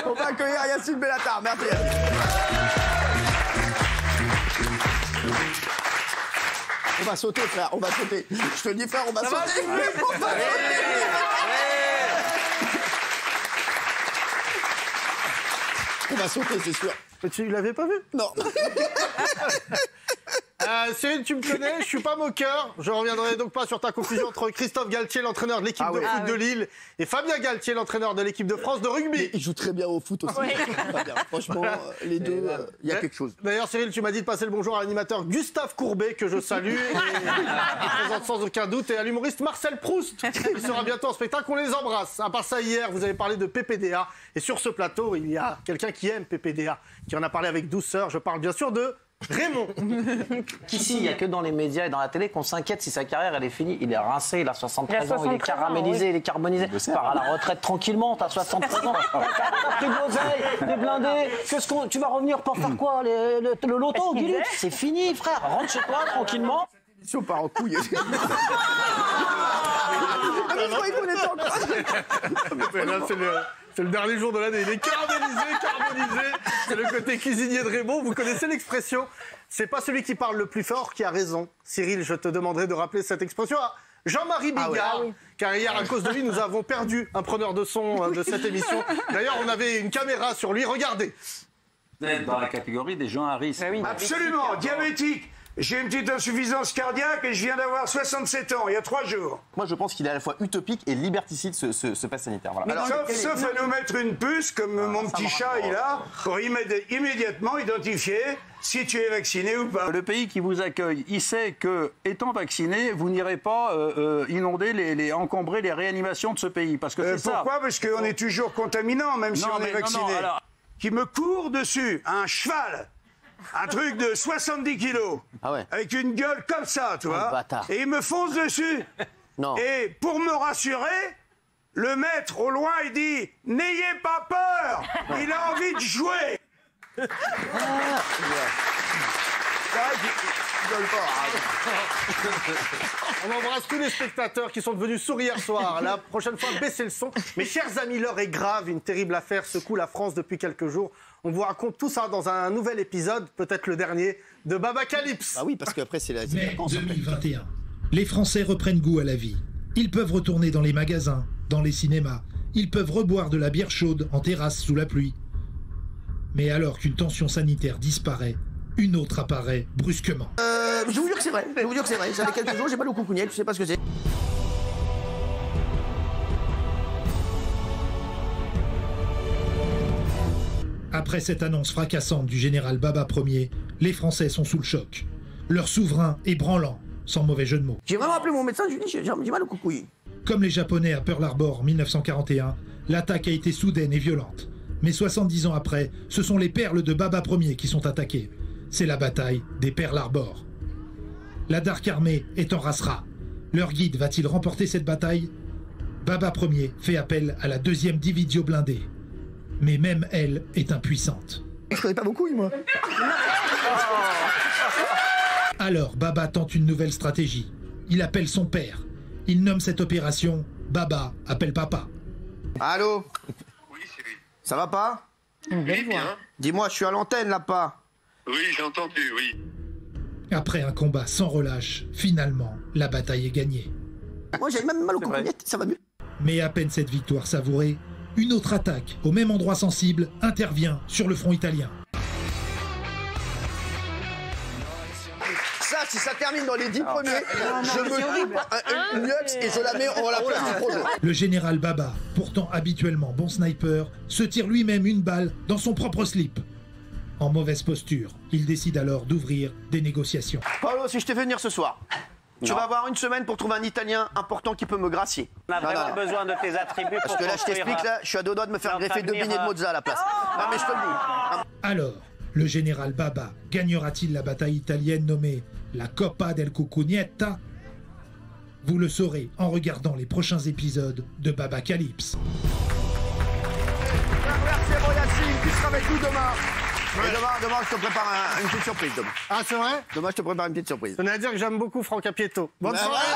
On va accueillir Yacine Bellatar. Merci. On va sauter, frère, on va sauter. Je te le dis, frère, on va sauter. On va sauter. On va sauter, c'est sûr. Mais tu l'avais pas vu? Non. Cyril, tu me connais, je suis pas moqueur. Je reviendrai donc pas sur ta confusion entre Christophe Galtier, l'entraîneur de l'équipe de foot de Lille, et Fabien Galtier, l'entraîneur de l'équipe de France de rugby. Mais il joue très bien au foot aussi. Oui. Franchement, les deux, il y a quelque chose. D'ailleurs, Cyril, tu m'as dit de passer le bonjour à l'animateur Gustave Courbet, que je salue, et il présente sans aucun doute, et à l'humoriste Marcel Proust. Il sera bientôt en spectacle, on les embrasse. À part ça, hier, vous avez parlé de PPDA, et sur ce plateau, il y a quelqu'un qui aime PPDA, qui en a parlé avec douceur. Je parle bien sûr de Raymond. Ici, il n'y a que dans les médias et dans la télé qu'on s'inquiète si sa carrière elle est finie. Il est rincé, il a 73 ans, il est caramélisé, il est carbonisé. Il part à la retraite tranquillement, t'as 73 ans. T'as pris de l'oseille, des blindés. Tu vas revenir pour faire quoi? Le loto, Guilux? C'est fini, frère. Rentre chez toi tranquillement. Si on part en couille. C'est le dernier jour de l'année. Il est carbonisé. C'est le côté cuisinier de Raymond. Vous connaissez l'expression. C'est pas celui qui parle le plus fort qui a raison. Cyril, je te demanderai de rappeler cette expression à Jean-Marie Bigard. Car hier, à cause de lui, nous avons perdu un preneur de son de cette émission. D'ailleurs, on avait une caméra sur lui. Regardez. Vous êtes dans la catégorie des gens à risque. Absolument, diabétique. J'ai une petite insuffisance cardiaque et je viens d'avoir 67 ans, il y a 3 jours. Moi, je pense qu'il est à la fois utopique et liberticide, ce pass sanitaire. Voilà. Alors, sauf à nous mettre une puce, comme mon petit chat est là, pour immédiatement identifier si tu es vacciné ou pas. Le pays qui vous accueille, il sait que, étant vacciné, vous n'irez pas inonder, encombrer les réanimations de ce pays. Parce que c'est ça. Pourquoi? Parce qu'on est toujours contaminant, même si on est vacciné. Qui me court dessus, un cheval. Un truc de 70 kilos, avec une gueule comme ça, tu vois, et il me fonce dessus. Non. Et pour me rassurer, le maître au loin, il dit « N'ayez pas peur, il a envie de jouer ». On embrasse tous les spectateurs qui sont devenus sourds hier soir. La prochaine fois, baissez le son. Mes chers amis, l'heure est grave. Une terrible affaire secoue la France depuis quelques jours. On vous raconte tout ça dans un nouvel épisode, peut-être le dernier, de Baba Calypse. Ah oui, parce qu'après, c'est la Mai 2021. Les Français reprennent goût à la vie. Ils peuvent retourner dans les magasins, dans les cinémas. Ils peuvent reboire de la bière chaude en terrasse sous la pluie. Mais alors qu'une tension sanitaire disparaît, une autre apparaît brusquement. Je vous jure que c'est vrai. Ça fait quelques jours, j'ai mal au coucougnette, je sais pas ce que c'est. Après cette annonce fracassante du général Baba Ier, les Français sont sous le choc. Leur souverain est branlant, sans mauvais jeu de mots. J'ai vraiment appelé mon médecin, je lui ai dit j'ai mal au coucouille. Comme les Japonais à Pearl Harbor en 1941, l'attaque a été soudaine et violente. Mais 70 ans après, ce sont les perles de Baba Ier qui sont attaquées. C'est la bataille des Pearl Harbor. La Dark Army est en race-rat. Leur guide va-t-il remporter cette bataille? Baba Ier fait appel à la 2e division blindée. Mais même elle est impuissante. Je connais pas beaucoup, moi. Alors Baba tente une nouvelle stratégie. Il appelle son père. Il nomme cette opération Baba appelle papa. Allô? Oui, Cyril. Ça va pas? Oui, bien. Dis-moi, je suis à l'antenne, là, pas. Oui, j'ai entendu, oui. Après un combat sans relâche, finalement, la bataille est gagnée. Moi, j'ai même mal au coucougnette, ça va mieux. Mais à peine cette victoire savourée, une autre attaque, au même endroit sensible, intervient sur le front italien. Ça, si ça termine dans les 10 premiers, je me coupe une Lux et je la mets en la place du projet. Le général Baba, pourtant habituellement bon sniper, se tire lui-même une balle dans son propre slip. En mauvaise posture, il décide alors d'ouvrir des négociations. Paolo, si je t'ai fait venir ce soir, tu vas avoir une semaine pour trouver un Italien important qui peut me gracier. On a vraiment besoin de tes attributs parce que là, je t'explique, là, je suis à 2 doigts de me faire greffer 2 beignets de mozza à la place. Non, mais je te le dis. Alors, le général Baba gagnera-t-il la bataille italienne nommée la Coppa del Cucugnetta? Vous le saurez en regardant les prochains épisodes de Baba Calypse. Merci Yacine, tu seras avec nous demain. Et demain, je te prépare une petite surprise. Demain. Ah, c'est vrai? Demain, je te prépare une petite surprise. Je tenais à dire que j'aime beaucoup Franck Apieto. Bonne soirée.